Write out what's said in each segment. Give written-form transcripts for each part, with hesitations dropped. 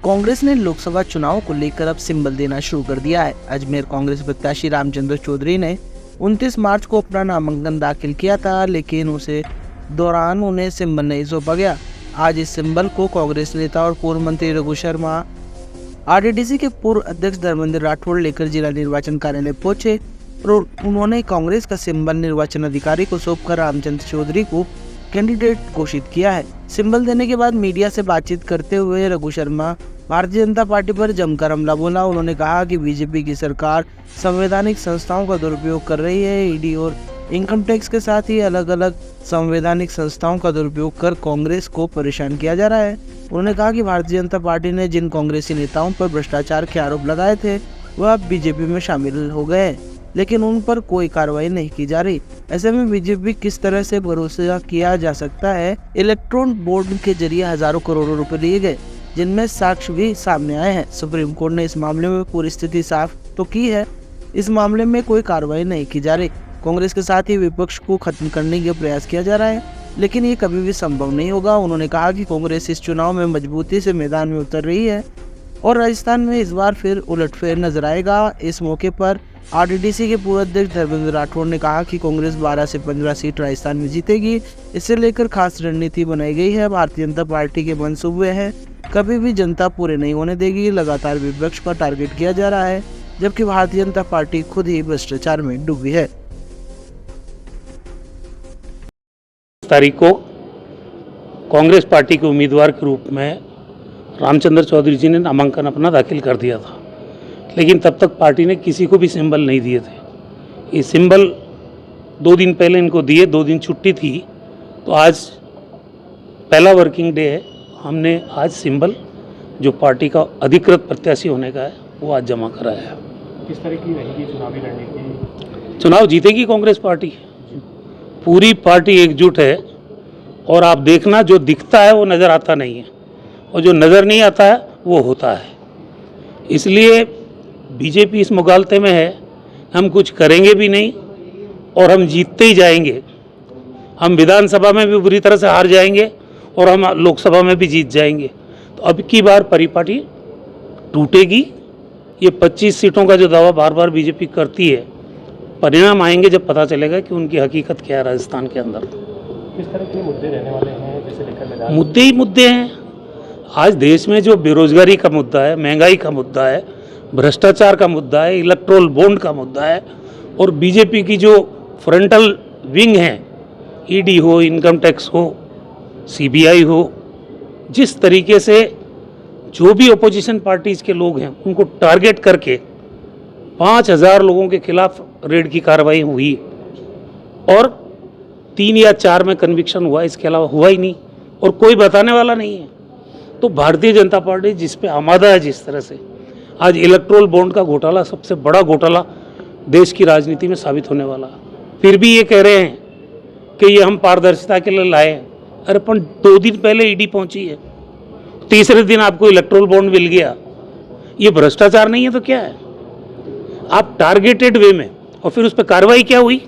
कांग्रेस ने लोकसभा चुनाव को लेकर अब सिंबल देना शुरू कर दिया है। अजमेर कांग्रेस प्रत्याशी रामचंद्र चौधरी ने 29 मार्च को अपना नामांकन दाखिल किया था, लेकिन उसे दौरान उन्हें सिंबल नहीं सौंपा गया। आज इस सिंबल को कांग्रेस नेता और पूर्व मंत्री रघु शर्मा, आरजेडी के पूर्व अध्यक्ष धर्मेंद्र राठौड़ लेकर जिला निर्वाचन कार्यालय पहुंचे और उन्होंने कांग्रेस का सिंबल निर्वाचन अधिकारी को सौंपकर रामचंद्र चौधरी को कैंडिडेट घोषित किया है। सिंबल देने के बाद मीडिया से बातचीत करते हुए रघु शर्मा भारतीय जनता पार्टी पर जमकर हमला बोला। उन्होंने कहा कि बीजेपी की सरकार संवैधानिक संस्थाओं का दुरुपयोग कर रही है। ईडी और इनकम टैक्स के साथ ही अलग अलग संवैधानिक संस्थाओं का दुरुपयोग कर कांग्रेस को परेशान किया जा रहा है। उन्होंने कहा कि भारतीय जनता पार्टी ने जिन कांग्रेसी नेताओं पर भ्रष्टाचार के आरोप लगाए थे वह अब बीजेपी में शामिल हो गए हैं, लेकिन उन पर कोई कार्रवाई नहीं की जा रही। ऐसे में बीजेपी किस तरह से भरोसा किया जा सकता है। इलेक्ट्रॉन बोर्ड के जरिए हजारों करोड़ों रुपए लिए गए, जिनमें साक्ष्य भी सामने आए हैं। सुप्रीम कोर्ट ने इस मामले में पूरी स्थिति साफ तो की है, इस मामले में कोई कार्रवाई नहीं की जा रही। कांग्रेस के साथ ही विपक्ष को खत्म करने का प्रयास किया जा रहा है, लेकिन ये कभी भी संभव नहीं होगा। उन्होंने कहा कि कांग्रेस इस चुनाव में मजबूती से मैदान में उतर रही है और राजस्थान में इस बार फिर उलटफेर नजर आएगा। इस मौके पर आरजेडी के पूर्व अध्यक्ष धर्मेंद्र राठौड़ ने कहा कि कांग्रेस 12 से 15 सीट राजस्थान में जीतेगी। इसे लेकर खास रणनीति बनाई गई है। भारतीय जनता पार्टी के मंसूबे हैं, कभी भी जनता पूरे नहीं होने देगी। लगातार विपक्ष पर टारगेट किया जा रहा है, जबकि भारतीय जनता पार्टी खुद ही भ्रष्टाचार में डूबी है। तारीख को कांग्रेस पार्टी के उम्मीदवार के रूप में रामचंद्र चौधरी जी ने नामांकन अपना दाखिल कर दिया था, लेकिन तब तक पार्टी ने किसी को भी सिंबल नहीं दिए थे। ये सिंबल 2 दिन पहले इनको दिए, 2 दिन छुट्टी थी, तो आज पहला वर्किंग डे है। हमने आज सिंबल जो पार्टी का अधिकृत प्रत्याशी होने का है वो आज जमा कराया है। किस तरह की रहेगी चुनावी रणनीति? चुनाव जीतेगी कांग्रेस पार्टी, पूरी पार्टी एकजुट है। और आप देखना, जो दिखता है वो नज़र आता नहीं है और जो नज़र नहीं आता है वो होता है। इसलिए बीजेपी इस मुगालते में है, हम कुछ करेंगे भी नहीं और हम जीतते ही जाएंगे। हम विधानसभा में भी बुरी तरह से हार जाएंगे और हम लोकसभा में भी जीत जाएंगे। तो अब की बार परिपाटी टूटेगी। ये 25 सीटों का जो दावा बार बार बीजेपी करती है, परिणाम आएंगे जब पता चलेगा कि उनकी हकीकत क्या है राजस्थान के अंदर। किस तरह के मुद्दे रहने वाले हैं जिसे लेकर मैदान? मुद्दे ही मुद्दे हैं। आज देश में जो बेरोजगारी का मुद्दा है, महंगाई का मुद्दा है, भ्रष्टाचार का मुद्दा है, इलेक्ट्रोल बॉन्ड का मुद्दा है, और बीजेपी की जो फ्रंटल विंग है, ईडी हो, इनकम टैक्स हो, सीबीआई हो, जिस तरीके से जो भी अपोजिशन पार्टीज़ के लोग हैं उनको टारगेट करके 5000 लोगों के खिलाफ रेड की कार्रवाई हुई और 3 या 4 में कन्विक्शन हुआ, इसके अलावा हुआ ही नहीं और कोई बताने वाला नहीं है। तो भारतीय जनता पार्टी जिस पे आमादा है, जिस तरह से आज इलेक्ट्रोल बॉन्ड का घोटाला सबसे बड़ा घोटाला देश की राजनीति में साबित होने वाला है, फिर भी ये कह रहे हैं कि ये हम पारदर्शिता के लिए लाए हैं। अरे पर 2 दिन पहले ईडी पहुंची है, तीसरे दिन आपको इलेक्ट्रोल बॉन्ड मिल गया। ये भ्रष्टाचार नहीं है तो क्या है? आप टारगेटेड वे में, और फिर उस पर कार्रवाई क्या हुई?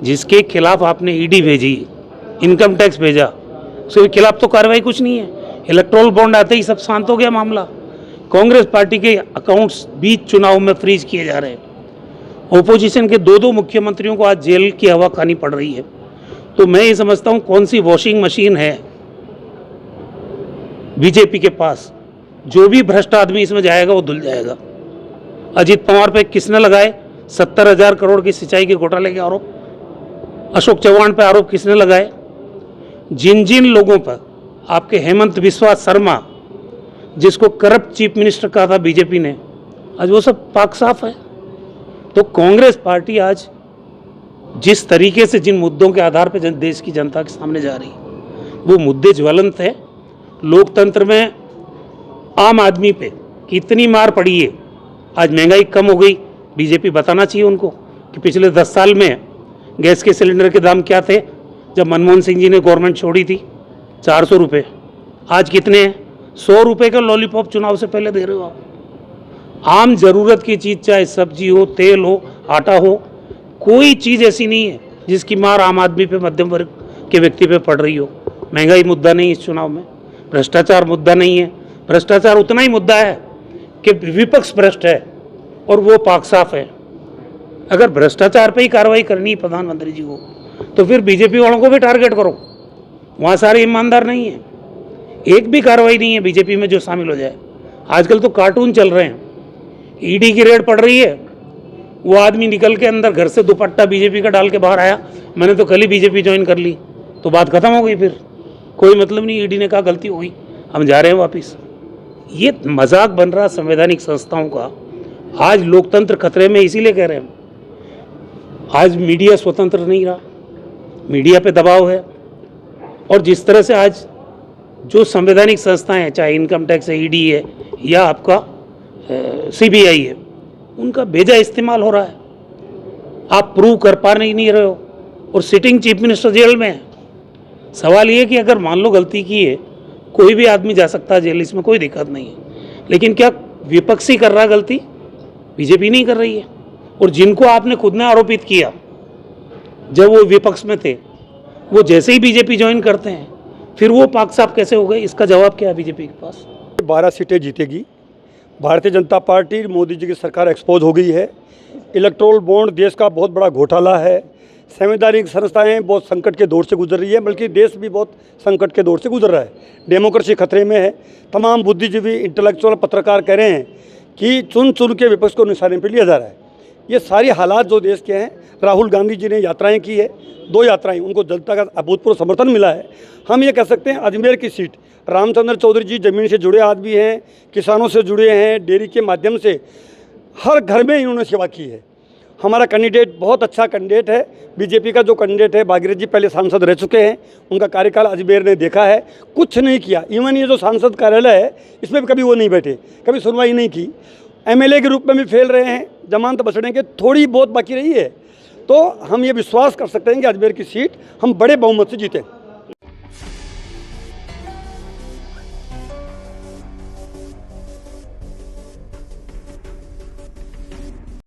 जिसके खिलाफ आपने ईडी भेजी, इनकम टैक्स भेजा, उसके खिलाफ तो कार्रवाई कुछ नहीं है। इलेक्ट्रोल बॉन्ड आते ही सब शांत हो गया मामला। कांग्रेस पार्टी के अकाउंट्स भी चुनाव में फ्रीज किए जा रहे हैं। ओपोजिशन के 2 मुख्यमंत्रियों को आज जेल की हवा खानी पड़ रही है। तो मैं ये समझता हूँ कौन सी वॉशिंग मशीन है बीजेपी के पास, जो भी भ्रष्ट आदमी इसमें जाएगा वो धुल जाएगा। अजीत पवार पे किसने लगाए 70,000 करोड़ की सिंचाई के घोटाले के आरोप? अशोक चव्हाण पे आरोप किसने लगाए? जिन जिन लोगों पर, आपके हेमंत बिस्वा शर्मा जिसको करप्ट चीफ मिनिस्टर कहा था बीजेपी ने, आज वो सब पाक साफ है। तो कांग्रेस पार्टी आज जिस तरीके से जिन मुद्दों के आधार पर देश की जनता के सामने जा रही है वो मुद्दे ज्वलंत है। लोकतंत्र में आम आदमी पे कितनी मार पड़ी है। आज महंगाई कम हो गई, बीजेपी बताना चाहिए उनको कि पिछले 10 साल में गैस के सिलेंडर के दाम क्या थे जब मनमोहन सिंह जी ने गवर्नमेंट छोड़ी थी? 400 रुपये। आज कितने हैं? 100 रुपये का लॉलीपॉप चुनाव से पहले दे रहे हो आप। आम ज़रूरत की चीज़, चाहे सब्जी हो, तेल हो, आटा हो, कोई चीज़ ऐसी नहीं है जिसकी मार आम आदमी पे, मध्यम वर्ग के व्यक्ति पे पड़ रही हो। महंगाई मुद्दा नहीं इस चुनाव में, भ्रष्टाचार मुद्दा नहीं है, भ्रष्टाचार उतना ही मुद्दा है कि विपक्ष भ्रष्ट है और वो पाक साफ है। अगर भ्रष्टाचार पे ही कार्रवाई करनी है प्रधानमंत्री जी को, तो फिर बीजेपी वालों को भी टारगेट करो। वहाँ सारे ईमानदार नहीं है, एक भी कार्रवाई नहीं है बीजेपी में जो शामिल हो जाए। आजकल तो कार्टून चल रहे हैं, ईडी की रेड पड़ रही है, वो आदमी निकल के अंदर घर से दुपट्टा बीजेपी का डाल के बाहर आया, मैंने तो कल ही बीजेपी ज्वाइन कर ली, तो बात खत्म हो गई। फिर कोई मतलब नहीं, ईडी ने कहा गलती हो गई, हम जा रहे हैं वापस। ये मजाक बन रहा संवैधानिक संस्थाओं का। आज लोकतंत्र खतरे में इसीलिए कह रहे हैं। आज मीडिया स्वतंत्र नहीं रहा, मीडिया पे दबाव है, और जिस तरह से आज जो संवैधानिक संस्थाएं हैं, चाहे इनकम टैक्स है, ईडी है, या आपका सीबीआई है, उनका बेजा इस्तेमाल हो रहा है। आप प्रूव कर पा नहीं रहे हो, और सिटिंग चीफ मिनिस्टर जेल में है। सवाल ये कि अगर मान लो गलती की है, कोई भी आदमी जा सकता है जेल, इसमें कोई दिक्कत नहीं है, लेकिन क्या विपक्षी कर रहा है गलती? बीजेपी नहीं कर रही है। और जिनको आपने खुद ने आरोपित किया जब वो विपक्ष में थे, वो जैसे ही बीजेपी ज्वाइन करते हैं, फिर वो पाक साफ कैसे हो गए? इसका जवाब क्या है बीजेपी के पास? 12 सीटें जीतेगी भारतीय जनता पार्टी। मोदी जी की सरकार एक्सपोज हो गई है। इलेक्ट्रोल बॉन्ड देश का बहुत बड़ा घोटाला है। संवैधानिक संस्थाएं बहुत संकट के दौर से गुजर रही है, बल्कि देश भी बहुत संकट के दौर से गुजर रहा है। डेमोक्रेसी खतरे में है। तमाम बुद्धिजीवी, इंटेलेक्चुअल, पत्रकार कह रहे हैं कि चुन चुन के विपक्ष को निशाने पर लिया जा रहा है। ये सारी हालात जो देश के हैं, राहुल गांधी जी ने यात्राएं की है, 2 यात्राएं, उनको जनता का अभूतपूर्व समर्थन मिला है। हम ये कह सकते हैं अजमेर की सीट, रामचंद्र चौधरी जी जमीन से जुड़े आदमी हैं, किसानों से जुड़े हैं, डेयरी के माध्यम से हर घर में इन्होंने सेवा की है। हमारा कैंडिडेट बहुत अच्छा कैंडिडेट है। बीजेपी का जो कैंडिडेट है, भागीरथ जी पहले सांसद रह चुके हैं, उनका कार्यकाल अजमेर ने देखा है, कुछ नहीं किया। इवन ये जो सांसद कार्यालय है, इसमें भी कभी वो नहीं बैठे, कभी सुनवाई नहीं की। एमएलए के रूप में भी फेल रहे हैं, जमानत बचने के थोड़ी बहुत बाकी रही है। तो हम ये विश्वास कर सकते हैं कि अजमेर की सीट हम बड़े बहुमत से जीतें।